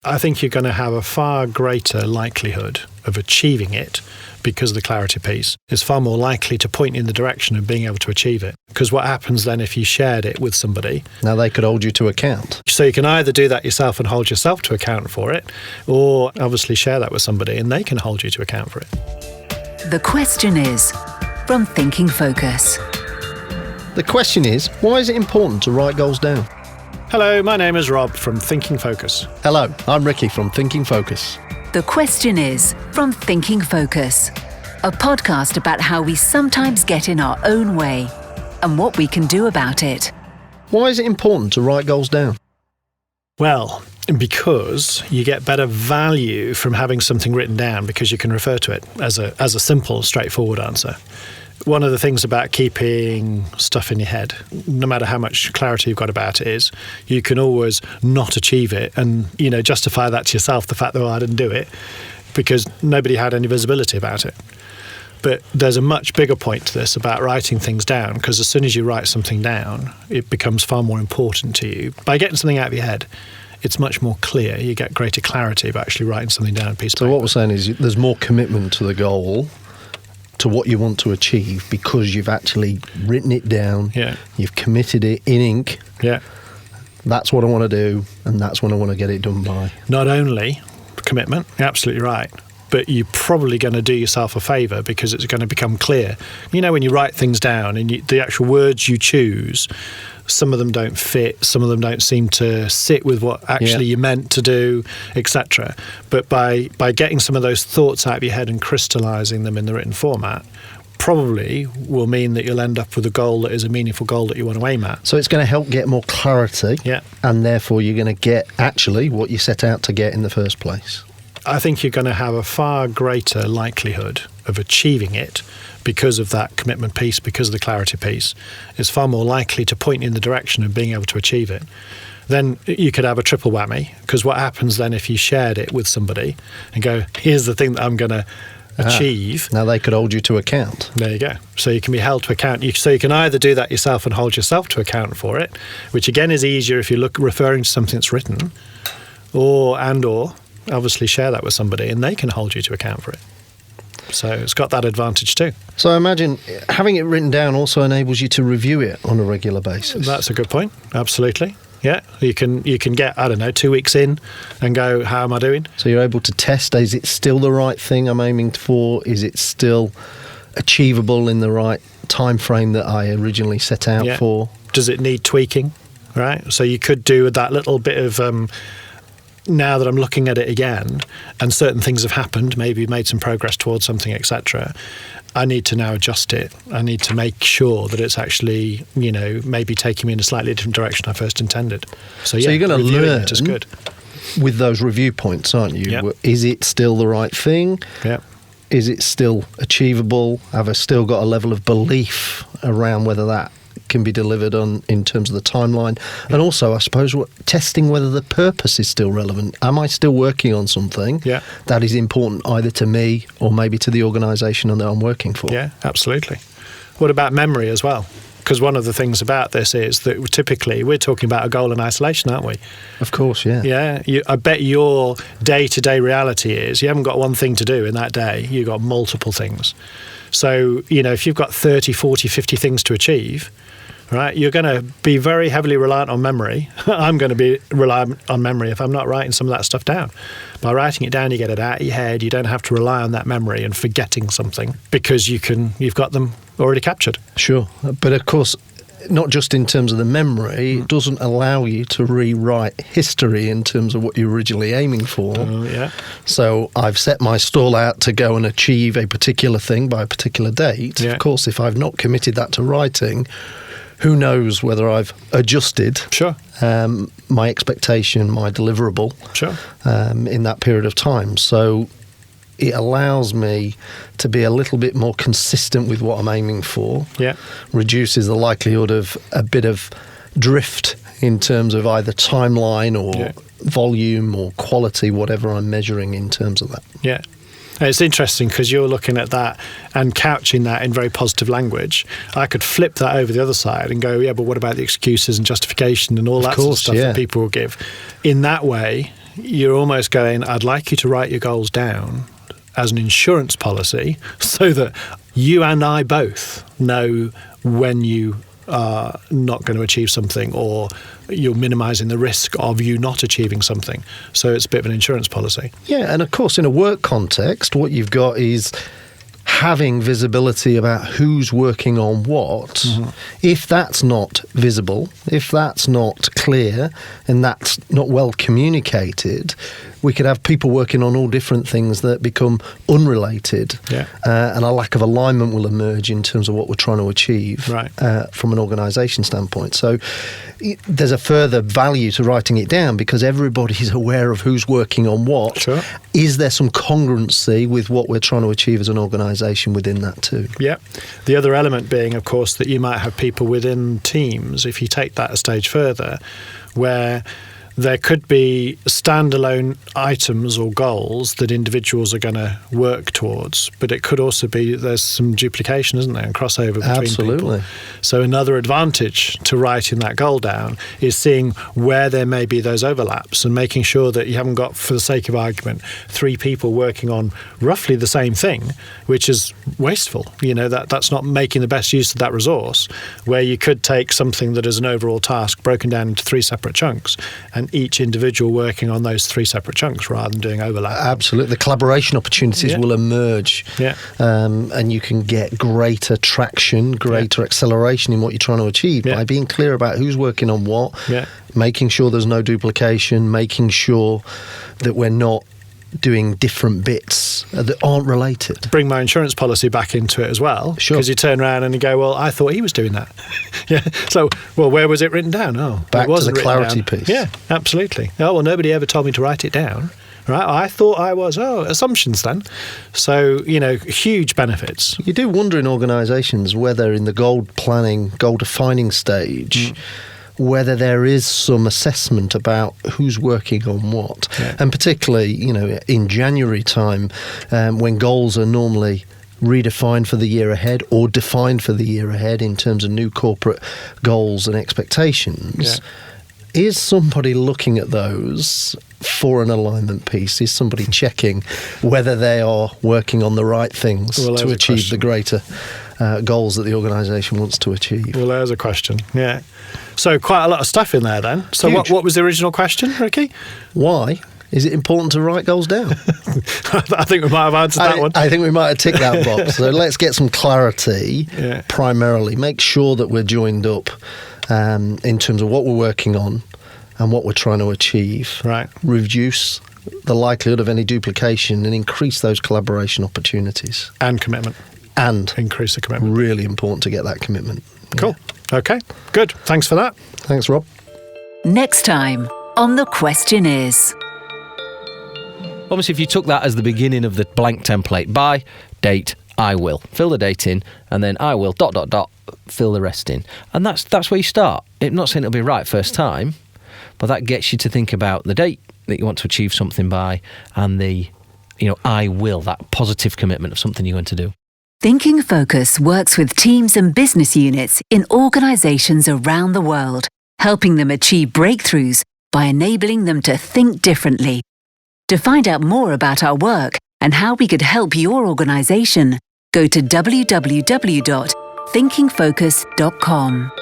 I think you're going to have a far greater likelihood of achieving it because of the clarity piece. It's far more likely to point you in the direction of being able to achieve it. Because what happens then if you shared it with somebody? Now they could hold you to account. So you can either do that yourself and hold yourself to account for it, or obviously share that with somebody and they can hold you to account for it. The question is, from Thinking Focus. The question is, why is it important to write goals down? Hello, my name is Rob from Thinking Focus. Hello, I'm Ricky from Thinking Focus. The question is, from Thinking Focus. A podcast about how we sometimes get in our own way and what we can do about it. Why is it important to write goals down? Well, because you get better value from having something written down because you can refer to it as a simple, straightforward answer. One of the things about keeping stuff in your head, no matter how much clarity you've got about it, is you can always not achieve it and, justify that to yourself, the fact that, I didn't do it, because nobody had any visibility about it. But there's a much bigger point to this about writing things down, because as soon as you write something down, it becomes far more important to you. By getting something out of your head, it's much more clear. You get greater clarity of actually writing something down on a piece of paper. So what we're saying is there's more commitment to the goal, to what you want to achieve, because you've actually written it down, You've committed it in ink. Yeah. That's what I want to do, and that's when I want to get it done by. Not only commitment, you're absolutely right, but you're probably going to do yourself a favour because it's going to become clear. When you write things down and the actual words you choose, some of them don't fit, some of them don't seem to sit with what actually you meant to do, etc. But by getting some of those thoughts out of your head and crystallising them in the written format, probably will mean that you'll end up with a goal that is a meaningful goal that you want to aim at. So it's going to help get more clarity, and therefore you're going to get actually what you set out to get in the first place. I think you're going to have a far greater likelihood of achieving it because of that commitment piece, because of the clarity piece. It's far more likely to point you in the direction of being able to achieve it. Then you could have a triple whammy, because what happens then if you shared it with somebody and go, here's the thing that I'm going to achieve. Now they could hold you to account. There you go. So you can be held to account. So you can either do that yourself and hold yourself to account for it, which again is easier if you're referring to something that's written, or obviously share that with somebody and they can hold you to account for it. So it's got that advantage too. So I imagine having it written down also enables you to review it on a regular basis. That's a good point. Absolutely. Yeah. You can get, 2 weeks in and go, how am I doing? So you're able to test, is it still the right thing I'm aiming for? Is it still achievable in the right time frame that I originally set out for? Does it need tweaking? Right. So you could do that little bit of now that I'm looking at it again and certain things have happened, maybe made some progress towards something, etc., I need to now adjust it. I need to make sure that it's actually, maybe taking me in a slightly different direction I first intended. So you're going to learn it is good. With those review points, aren't you? Yep. Is it still the right thing? Yeah. Is it still achievable? Have I still got a level of belief around whether that can be delivered on in terms of the timeline? And also, I suppose, testing whether the purpose is still relevant. Am I still working on something that is important either to me or maybe to the organisation that I'm working for? Yeah, absolutely. What about memory as well? Because one of the things about this is that typically we're talking about a goal in isolation, aren't we? Of course, yeah. Yeah, I bet your day-to-day reality is you haven't got one thing to do in that day, you've got multiple things. So, if you've got 30, 40, 50 things to achieve, right, you're going to be very heavily reliant on memory. I'm going to be reliant on memory if I'm not writing some of that stuff down. By writing it down, you get it out of your head. You don't have to rely on that memory and forgetting something because you've got them already captured. Sure. But of course, not just in terms of the memory, it doesn't allow you to rewrite history in terms of what you're originally aiming for. So I've set my stall out to go and achieve a particular thing by a particular date. Of course, if I've not committed that to writing, who knows whether I've adjusted my expectation, my deliverable in that period of time. So it allows me to be a little bit more consistent with what I'm aiming for, reduces the likelihood of a bit of drift in terms of either timeline or volume or quality, whatever I'm measuring in terms of that. Yeah. It's interesting because you're looking at that and couching that in very positive language. I could flip that over the other side and go, but what about the excuses and justification and all that sort of stuff that people will give? In that way, you're almost going, I'd like you to write your goals down as an insurance policy so that you and I both know when you are not going to achieve something, or you're minimising the risk of you not achieving something. So it's a bit of an insurance policy. Yeah, and of course, in a work context, what you've got is having visibility about who's working on what. Mm-hmm. If that's not visible, if that's not clear, and that's not well communicated, we could have people working on all different things that become unrelated, and a lack of alignment will emerge in terms of what we're trying to achieve from an organisation standpoint. So there's a further value to writing it down because everybody's aware of who's working on what. Sure. Is there some congruency with what we're trying to achieve as an organisation within that too? Yeah. The other element being, of course, that you might have people within teams, if you take that a stage further, where there could be standalone items or goals that individuals are going to work towards, but it could also be there's some duplication, isn't there, and crossover between people. So another advantage to writing that goal down is seeing where there may be those overlaps and making sure that you haven't got, for the sake of argument, 3 people working on roughly the same thing, which is wasteful. That's not making the best use of that resource, where you could take something that is an overall task broken down into 3 separate chunks and each individual working on those 3 separate chunks rather than doing overlap. Absolutely. The collaboration opportunities will emerge, and you can get greater traction, greater acceleration in what you're trying to achieve by being clear about who's working on what, making sure there's no duplication, making sure that we're not doing different bits that aren't related. Bring my insurance policy back into it as well. Sure. Because you turn around and you go, well, I thought he was doing that. So, well, where was it written down? Back to the clarity piece. Yeah, absolutely. Oh, well, nobody ever told me to write it down. Right? I thought I was. Assumptions then. So, huge benefits. You do wonder in organisations whether in the goal planning, goal defining stage, whether there is some assessment about who's working on what. And particularly, in January time, when goals are normally redefined for the year ahead or defined for the year ahead in terms of new corporate goals and expectations, is somebody looking at those for an alignment piece? Is somebody checking whether they are working on the right things to achieve the greater goals that the organisation wants to achieve? Well, there's a question. Yeah. So quite a lot of stuff in there then. So what was the original question, Ricky? Why is it important to write goals down? I think we might have answered that one. I think we might have ticked that box. So let's get some clarity primarily. Make sure that we're joined up in terms of what we're working on and what we're trying to achieve. Right. Reduce the likelihood of any duplication and increase those collaboration opportunities. And commitment. And increase the commitment. Really important to get that commitment. Cool. Okay, good. Thanks for that. Thanks, Rob. Next time on The Question Is. Almost if you took that as the beginning of the blank template, by date, I will. Fill the date in, and then I will, ... fill the rest in. And that's where you start. I'm not saying it'll be right first time, but that gets you to think about the date that you want to achieve something by and the, I will, that positive commitment of something you're going to do. Thinking Focus works with teams and business units in organizations around the world, helping them achieve breakthroughs by enabling them to think differently. To find out more about our work and how we could help your organization, go to www.thinkingfocus.com.